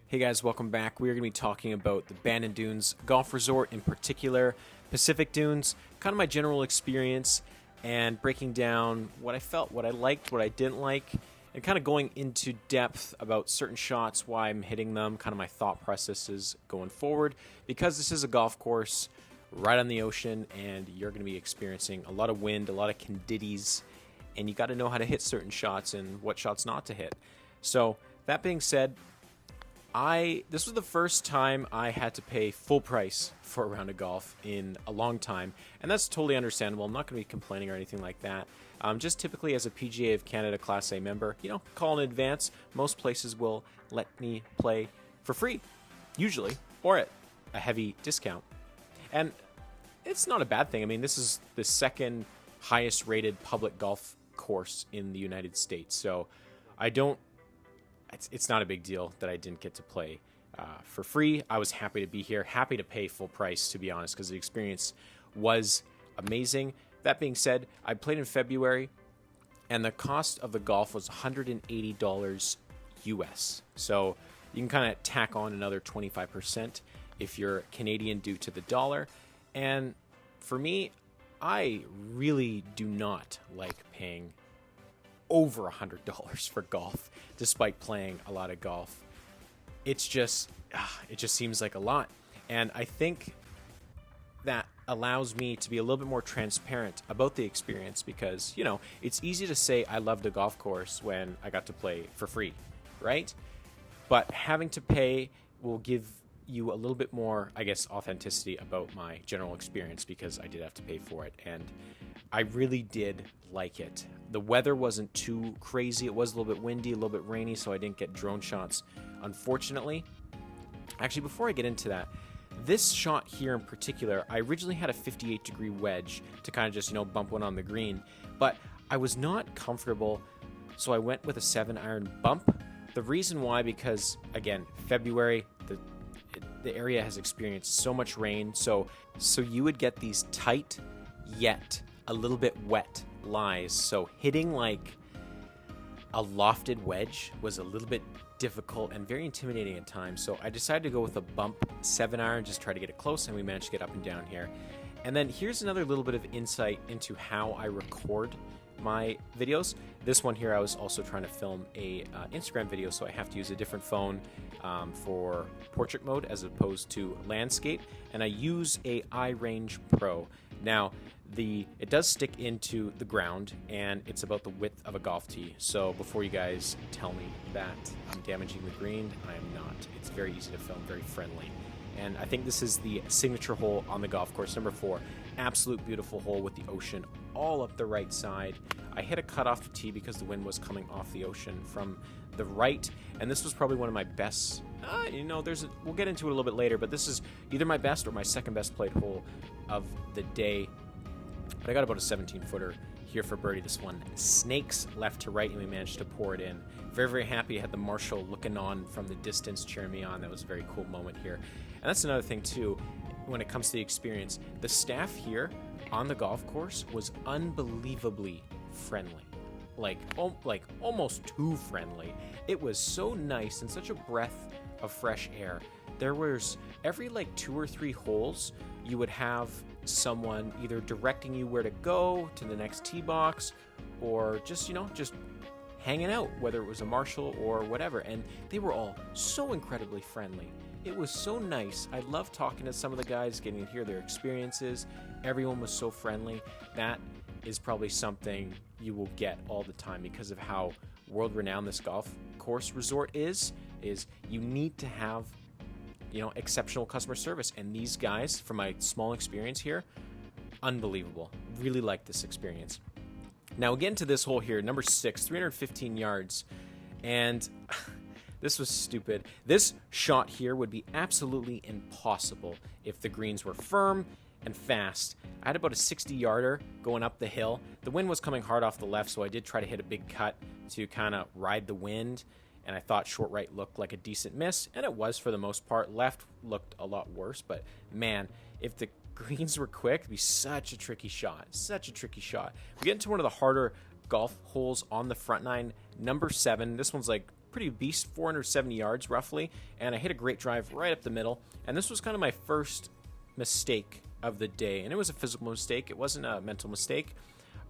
Hey guys, welcome back. We are going to be talking about the Bandon Dunes Golf Resort, in particular Pacific Dunes, kind of my general experience, and breaking down what I felt, what I liked, what I didn't like, and kind of going into depth about certain shots, why I'm hitting them, kind of my thought processes going forward, because this is a golf course right on the ocean, and you're going to be experiencing a lot of wind, a lot of condities, and you got to know how to hit certain shots and what shots not to hit. So that being said, this was the first time I had to pay full price for a round of golf in a long time, and that's totally understandable. I'm not going to be complaining or anything like that. Just typically as a PGA of Canada Class A member, call in advance. Most places will let me play for free, usually, or at a heavy discount. And it's not a bad thing. I mean, this is the second highest rated public golf course in the United States, so it's not a big deal that I didn't get to play for free. I was happy to be here, happy to pay full price, to be honest, because the experience was amazing. That being said, I played in February, and the cost of the golf was $180 US. So you can kind of tack on another 25% if you're Canadian due to the dollar. And for me, I really do not like paying over $100 for golf, despite playing a lot of golf. It just seems like a lot. And I think that allows me to be a little bit more transparent about the experience because, it's easy to say I loved a golf course when I got to play for free, right? But having to pay will give you a little bit more, I guess, authenticity about my general experience because I did have to pay for it. And I really did like it. The weather wasn't too crazy. It was a little bit windy, a little bit rainy, so I didn't get drone shots, unfortunately. Actually, before I get into that, this shot here in particular, I originally had a 58-degree wedge to kind of just, bump one on the green, but I was not comfortable, so I went with a 7-iron bump. The reason why, because, again, February, the area has experienced so much rain, so you would get these tight yet a little bit wet lies. So hitting like a lofted wedge was a little bit difficult and very intimidating at times. So I decided to go with a bump 7-iron, just try to get it close, and we managed to get up and down here. And then here's another little bit of insight into how I record my videos. This one here, I was also trying to film a Instagram video, so I have to use a different phone for portrait mode as opposed to landscape, and I use a iRange Pro. Now, it does stick into the ground, and it's about the width of a golf tee. So before you guys tell me that I'm damaging the green, I am not. It's very easy to film, very friendly. And I think this is the signature hole on the golf course, number 4. Absolute beautiful hole with the ocean all up the right side. I hit a cut off the tee because the wind was coming off the ocean from the right, and this was probably one of my best. We'll get into it a little bit later, but this is either my best or my second best played hole of the day. But I got about a 17-footer here for birdie. This one snakes left to right, and we managed to pour it in. Very, very happy. I had the marshal looking on from the distance, cheering me on. That was a very cool moment here. And that's another thing, too, when it comes to the experience. The staff here on the golf course was unbelievably friendly. Like almost too friendly. It was so nice and such a breath of fresh air. There was every 2 or 3 holes, you would have someone either directing you where to go to the next tee box, or just hanging out, whether it was a marshal or whatever. And they were all so incredibly friendly. It was so nice. I loved talking to some of the guys, getting to hear their experiences. Everyone was so friendly. That is probably something you will get all the time because of how world-renowned this golf course resort is you need to have exceptional customer service. And these guys, from my small experience here, unbelievable. Really like this experience. Now, again, to this hole here, number 6, 315 yards. And this was stupid. This shot here would be absolutely impossible if the greens were firm and fast. I had about a 60-yarder going up the hill. The wind was coming hard off the left, so I did try to hit a big cut to kind of ride the wind. And I thought short right looked like a decent miss, and it was for the most part. Left looked a lot worse, but man, if the greens were quick, it'd be such a tricky shot. Such a tricky shot. We get into one of the harder golf holes on the front nine, number 7. This one's pretty beast, 470 yards roughly, and I hit a great drive right up the middle. And this was kind of my first mistake of the day, and it was a physical mistake. It wasn't a mental mistake.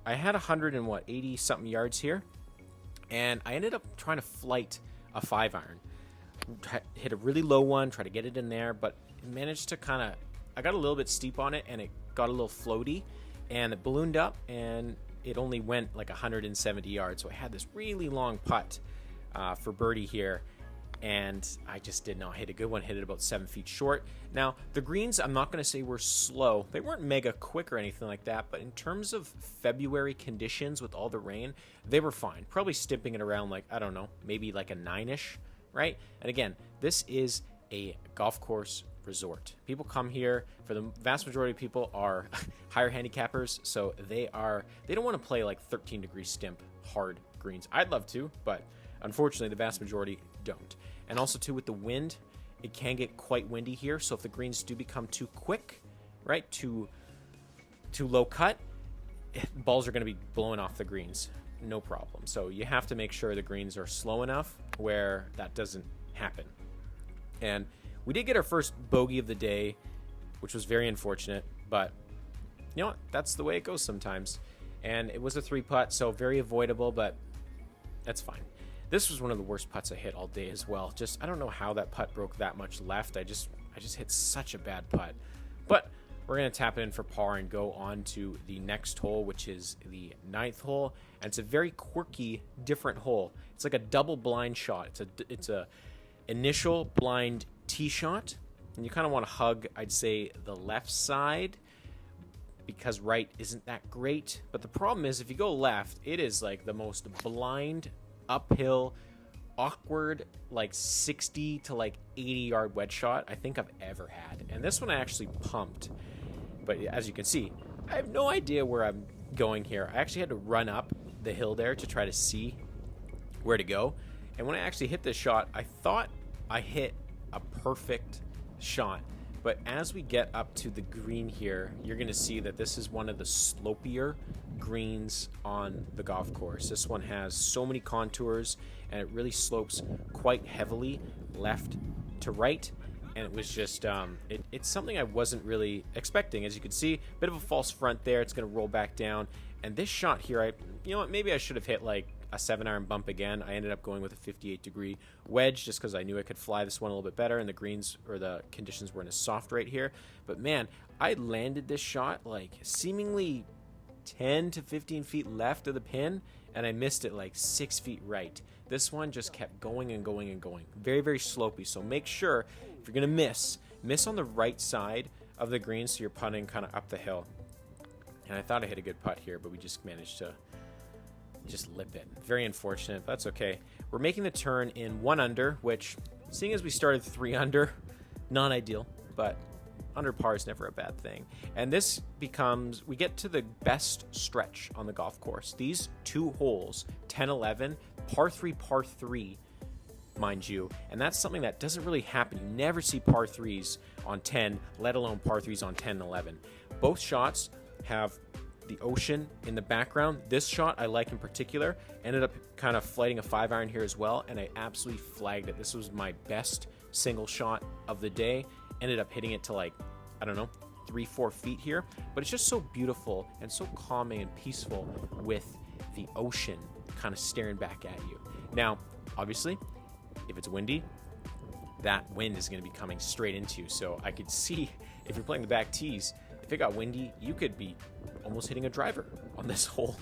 I had 180 something yards here, and I ended up trying to flight a 5-iron. Hit a really low one, try to get it in there, but managed to kind of, I got a little bit steep on it, and it got a little floaty, and it ballooned up, and it only went like 170 yards. So I had this really long putt for birdie here, and I just did not hit a good one. Hit it about 7 feet short. Now, the greens, I'm not going to say were slow. They weren't mega quick or anything like that, but in terms of February conditions with all the rain, they were fine. Probably stimping it around like, I don't know, maybe like a 9-ish, right? And again, this is a golf course resort. People come here, for the vast majority of people are higher handicappers, so they don't want to play like 13-degree stimp hard greens. I'd love to, but unfortunately the vast majority don't. And also too, with the wind, it can get quite windy here, so if the greens do become too quick, right, too low cut, balls are going to be blowing off the greens, no problem. So you have to make sure the greens are slow enough where that doesn't happen. And we did get our first bogey of the day, which was very unfortunate, but you know what? That's the way it goes sometimes. And it was a 3-putt, so very avoidable, but that's fine. This was one of the worst putts I hit all day as well. Just, I don't know how that putt broke that much left. I just hit such a bad putt. But we're going to tap it in for par and go on to the next hole, which is the 9th hole. And it's a very quirky, different hole. It's like a double blind shot. It's a initial blind tee shot, and you kind of want to hug, I'd say, the left side, because right isn't that great. But the problem is, if you go left, it is like the most blind, uphill, awkward, like 60 to like 80-yard wedge shot I think I've ever had. And this one I actually pumped, but as you can see, I have no idea where I'm going here. I actually had to run up the hill there to try to see where to go. And when I actually hit this shot, I thought I hit a perfect shot. But as we get up to the green here, you're going to see that this is one of the slopier greens on the golf course. This one has so many contours, and it really slopes quite heavily left to right. And it was just, it's something I wasn't really expecting. As you can see, a bit of a false front there. It's going to roll back down. And this shot here, you know what, maybe I should have hit like a 7-iron bump again. I ended up going with a 58-degree wedge just because I knew I could fly this one a little bit better, and the greens or the conditions weren't as soft right here. But man, I landed this shot like seemingly 10 to 15 feet left of the pin, and I missed it like 6 feet right. This one just kept going and going and going. Very, very slopey. So make sure if you're going to miss on the right side of the green so you're putting kind of up the hill. And I thought I hit a good putt here, but we just managed to just lip it. Very unfortunate, but that's okay. We're making the turn in 1 under, which, seeing as we started 3 under, not ideal, but under par is never a bad thing. And this becomes, we get to the best stretch on the golf course. These 2 holes, 10, 11, par 3, mind you, and that's something that doesn't really happen. You never see par 3s on 10, let alone par 3s on 10 and 11. Both shots have the ocean in the background. This shot I like in particular. Ended up kind of flighting a 5-iron here as well, and I absolutely flagged it. This was my best single shot of the day. Ended up hitting it to like, I don't know, 3-4 feet here, but it's just so beautiful and so calming and peaceful with the ocean kind of staring back at you. Now, obviously, if it's windy, that wind is going to be coming straight into you. So I could see, if you're playing the back tees, if it got windy, you could be almost hitting a driver on this hole.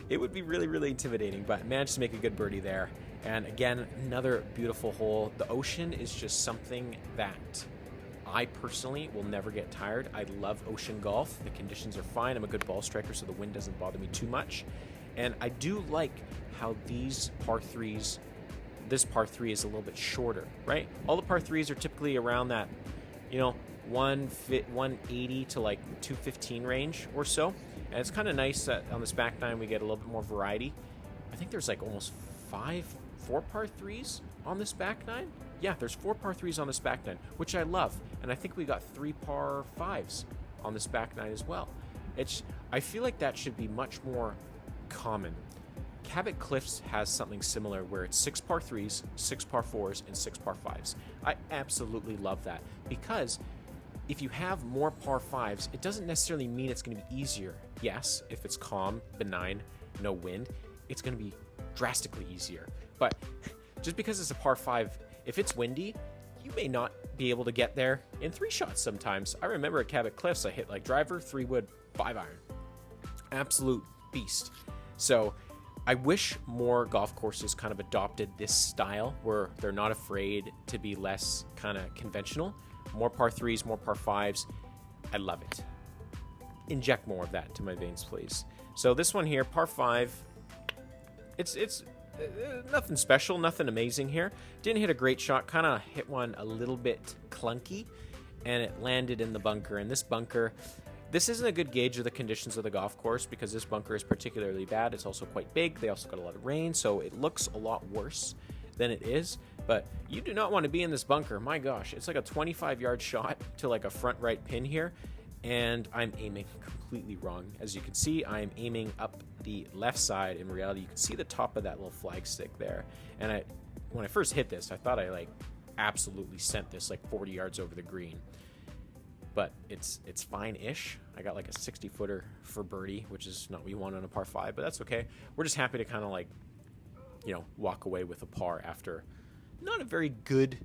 It would be really, really intimidating, but managed to make a good birdie there. And again, another beautiful hole. The ocean is just something that I personally will never get tired. I love ocean golf. The conditions are fine. I'm a good ball striker, so the wind doesn't bother me too much. And I do like how these par 3s, this par 3 is a little bit shorter, right? All the par 3s are typically around that, 180 to like 215 range or so. And it's kind of nice that on this back nine we get a little bit more variety. I think there's like almost 4 par 3s on this back nine. Yeah, there's 4 par 3s on this back nine, which I love. And I think we got 3 par 5s on this back nine as well. I feel like that should be much more common. Cabot Cliffs has something similar where it's 6 par 3s, 6 par 4s, and 6 par 5s. I absolutely love that because if you have more par 5s, it doesn't necessarily mean it's going to be easier. Yes, if it's calm, benign, no wind, it's going to be drastically easier. But just because it's a par 5, if it's windy, you may not be able to get there in 3 shots sometimes. I remember at Cabot Cliffs, I hit like driver, 3-wood, 5-iron. Absolute beast. So I wish more golf courses kind of adopted this style where they're not afraid to be less kind of conventional. More par 3s, more par 5s. I love it. Inject more of that into my veins, please. So this one here, par 5. It's nothing special, nothing amazing here. Didn't hit a great shot, kind of hit one a little bit clunky, and it landed in the bunker. And this bunker, this isn't a good gauge of the conditions of the golf course because this bunker is particularly bad. It's also quite big. They also got a lot of rain, so it looks a lot worse than it is. But you do not want to be in this bunker. My gosh, it's like a 25-yard shot to like a front right pin here, and I'm aiming completely wrong. As you can see, I'm aiming up the left side. In reality, you can see the top of that little flagstick there. And when I first hit this, I thought I like absolutely sent this like 40 yards over the green. But it's fine-ish. I got like a 60-footer for birdie, which is not what you want on a par 5, but that's okay. We're just happy to kind of like, walk away with a par after not a very good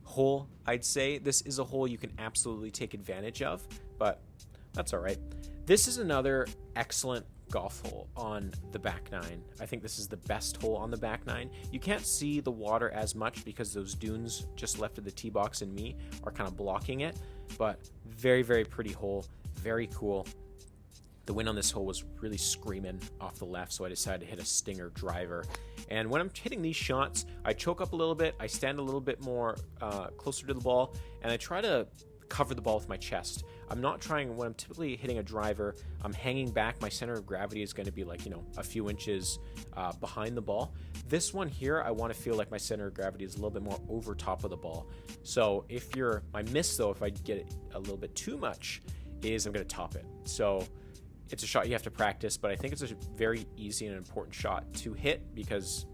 hole, I'd say. This is a hole you can absolutely take advantage of, but that's all right. This is another excellent golf hole on the back 9. I think this is the best hole on the back 9. You can't see the water as much because those dunes just left of the tee box and me are kind of blocking it, but very, very pretty hole, very cool. The wind on this hole was really screaming off the left, so I decided to hit a stinger driver. And when I'm hitting these shots, I choke up a little bit, I stand a little bit more closer to the ball, and I try to cover the ball with my chest. I'm not trying, when I'm typically hitting a driver, I'm hanging back. My center of gravity is going to be like, a few inches behind the ball. This one here, I want to feel like my center of gravity is a little bit more over top of the ball. So my miss though, if I get it a little bit too much, is I'm going to top it. So it's a shot you have to practice, but I think it's a very easy and important shot to hit because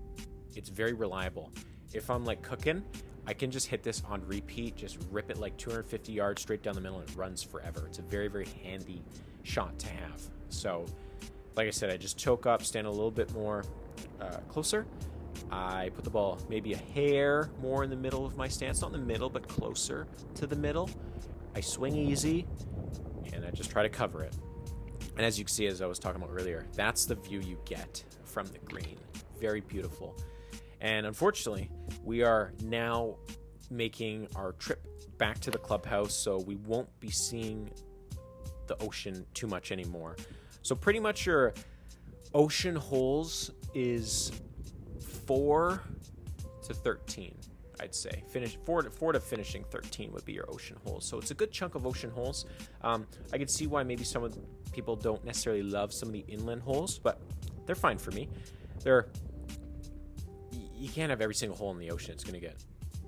it's very reliable. If I'm like cooking, I can just hit this on repeat, just rip it like 250 yards straight down the middle, and it runs forever. It's a very, very handy shot to have. So, like I said, I just choke up, stand a little bit more closer. I put the ball maybe a hair more in the middle of my stance, not in the middle, but closer to the middle. I swing easy, and I just try to cover it. And as you can see, as I was talking about earlier, that's the view you get from the green. Very beautiful. And unfortunately, we are now making our trip back to the clubhouse, so we won't be seeing the ocean too much anymore. So pretty much your ocean holes is 4 to 13, I'd say. Four to finishing 13 would be your ocean holes. So it's a good chunk of ocean holes. I can see why maybe some of the people don't necessarily love some of the inland holes, but they're fine for me. You can't have every single hole in the ocean. It's going to get...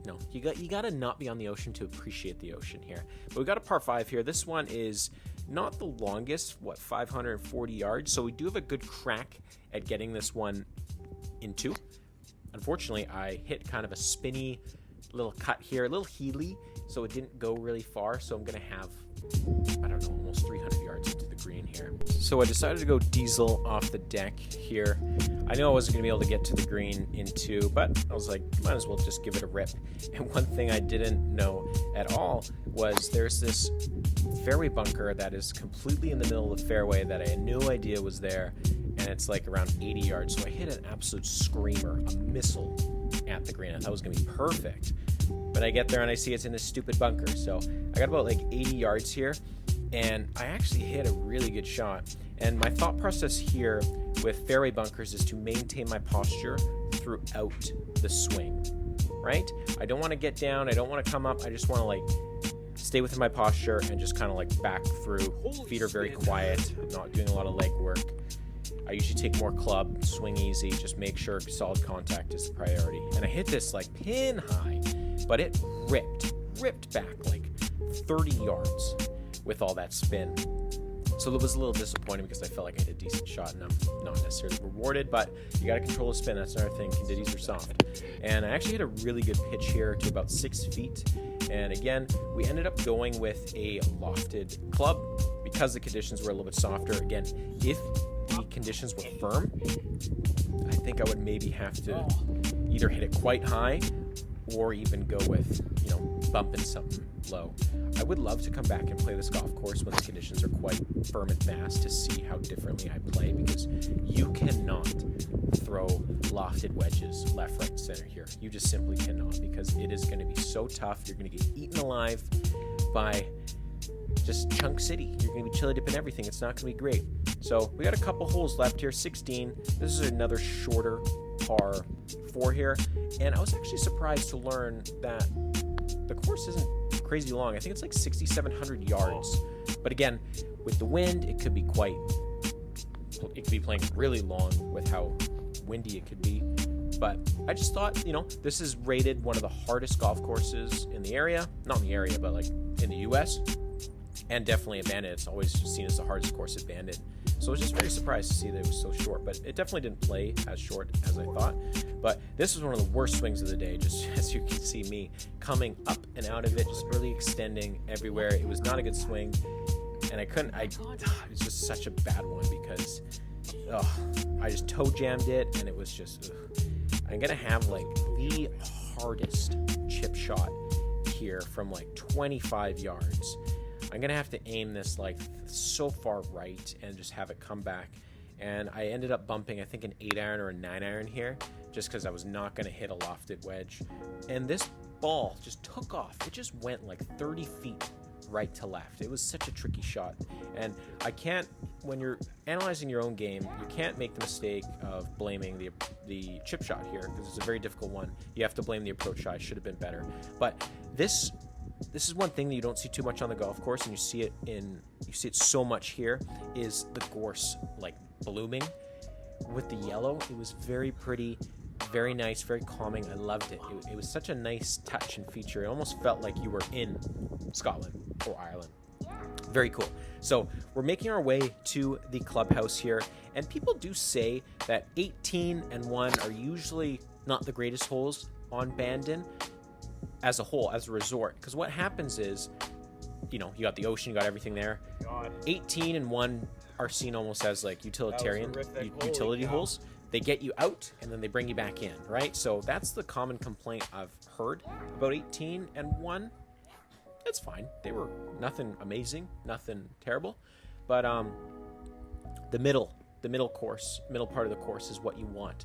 No, you got to not be on the ocean to appreciate the ocean here. But we got a par 5 here. This one is not the longest, 540 yards. So we do have a good crack at getting this one into. Unfortunately, I hit kind of a spinny little cut here, a little heely, so it didn't go really far. So I'm going to have, almost 300 yards into the green here. So I decided to go diesel off the deck here. I know I wasn't going to be able to get to the green in 2, but I was like, might as well just give it a rip. And one thing I didn't know at all was there's this fairway bunker that is completely in the middle of the fairway that I had no idea was there, and it's like around 80 yards. So I hit an absolute screamer, a missile at the green. I thought it was going to be perfect. But I get there and I see it's in this stupid bunker. So I got about like 80 yards here, and I actually hit a really good shot. And my thought process here with fairway bunkers is to maintain my posture throughout the swing, right? I don't want to get down. I don't want to come up. I just want to like stay within my posture and just kind of like back through. Feet are very quiet. I'm not doing a lot of leg work. I usually take more club, swing easy, just make sure solid contact is the priority. And I hit this like pin high, but it ripped back like 30 yards with all that spin. So it was a little disappointing because I felt like I hit a decent shot and I'm not necessarily rewarded, but you got to control the spin. That's another thing. Condities are soft. And I actually hit a really good pitch here to about 6 feet. And again, we ended up going with a lofted club because the conditions were a little bit softer. Again, if the conditions were firm, I think I would maybe have to either hit it quite high or even go with, bumping something low. I would love to come back and play this golf course when the conditions are quite firm and fast to see how differently I play, because you cannot throw lofted wedges left, right, and center here. You just simply cannot, because it is going to be so tough. You're going to get eaten alive by just chunk city. You're going to be chili dipping everything. It's not going to be great. So we got a couple holes left here. 16. This is another shorter par 4 here, and I was actually surprised to learn that the course isn't crazy long. I think it's like 6,700 yards. But again, with the wind, it could be playing really long with how windy it could be. But I just thought, this is rated one of the hardest golf courses in the area. Not in the area, but like in the U.S. And definitely at Bandon. It's always seen as the hardest course at Bandon. So I was just very surprised to see that it was so short. But it definitely didn't play as short as I thought. But this was one of the worst swings of the day, just as you can see me coming up and out of it, just really extending everywhere. It was not a good swing. And it was just such a bad one because I just toe jammed it, and it was just, I'm going to have like the hardest chip shot here from like 25 yards. I'm going to have to aim this like so far right and just have it come back. And I ended up bumping, I think, an 8-iron or a 9-iron here, just because I was not going to hit a lofted wedge. And this ball just took off. It just went like 30 feet right to left. It was such a tricky shot. And when you're analyzing your own game, you can't make the mistake of blaming the chip shot here, because it's a very difficult one. You have to blame the approach shot. It should have been better. But this is one thing that you don't see too much on the golf course, and you see it so much here, is the gorse like blooming with the yellow. It was very pretty, very nice, very calming. I loved it. It was such a nice touch and feature. It almost felt like you were in Scotland or Ireland. Very cool. So we're making our way to the clubhouse here, and people do say that 18 and 1 are usually not the greatest holes on Bandon as a whole, as a resort, because what happens is, you got the ocean, you got everything there. 18 and 1 are seen almost as like utility holes. They get you out and then they bring you back in, right? So that's the common complaint I've heard about 18 and 1. It's fine. They were nothing amazing, nothing terrible, but the middle part of the course is what you want.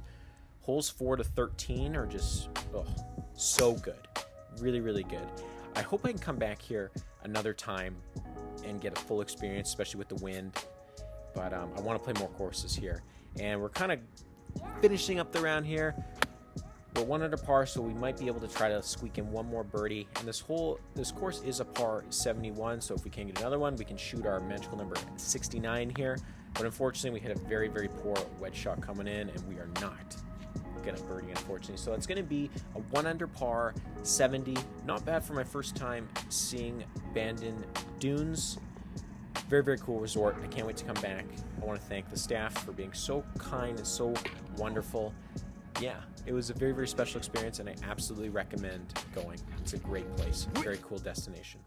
Holes 4 to 13 are just so good. Really, really good. I hope I can come back here another time and get a full experience, especially with the wind. But I want to play more courses here. And we're kind of finishing up the round here. We're 1 under par, so we might be able to try to squeak in one more birdie. And this course is a par 71, so if we can get another one, we can shoot our magical number 69 here. But unfortunately, we hit a very, very poor wedge shot coming in, and we are not going to birdie, unfortunately. So it's going to be a 1 under par 70. Not bad for my first time seeing Bandon Dunes. Very, very cool resort. I can't wait to come back. I want to thank the staff for being so kind and so wonderful. Yeah, it was a very, very special experience, and I absolutely recommend going. It's a great place. Very cool destination.